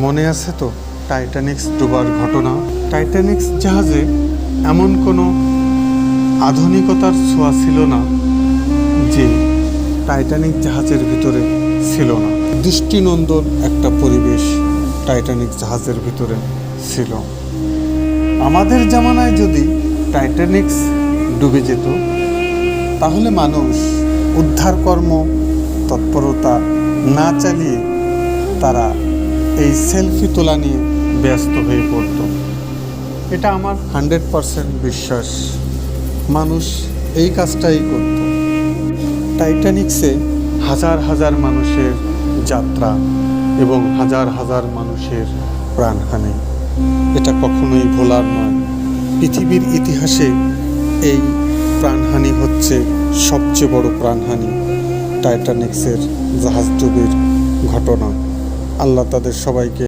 মনে আছে তো টাইটানিক্স ডুবার ঘটনা? টাইটানিক্স জাহাজে এমন কোনো আধুনিকতার ছোঁয়া ছিল না যে টাইটানিক জাহাজের ভিতরে ছিল না। দৃষ্টিনন্দন একটা পরিবেশ টাইটানিক জাহাজের ভিতরে ছিল। আমাদের জামানায় যদি টাইটানিক্স ডুবে যেত তাহলে মানুষ উদ্ধারকর্ম তৎপরতা না চালিয়ে তারা এই সেলফি তোলা নিয়ে ব্যস্ত হয়ে পড়ত। এটা আমার 100% বিশ্বাস, মানুষ এই কাজটাই করত। টাইটানিক্সে হাজার হাজার মানুষের যাত্রা এবং হাজার হাজার মানুষের প্রাণহানি, এটা কখনোই ভোলার নয়। পৃথিবীর ইতিহাসে এই প্রাণহানি হচ্ছে সবচেয়ে বড় প্রাণহানি, টাইটানিক্সের জাহাজ ডুবির ঘটনা। আল্লাহ তাদের সবাইকে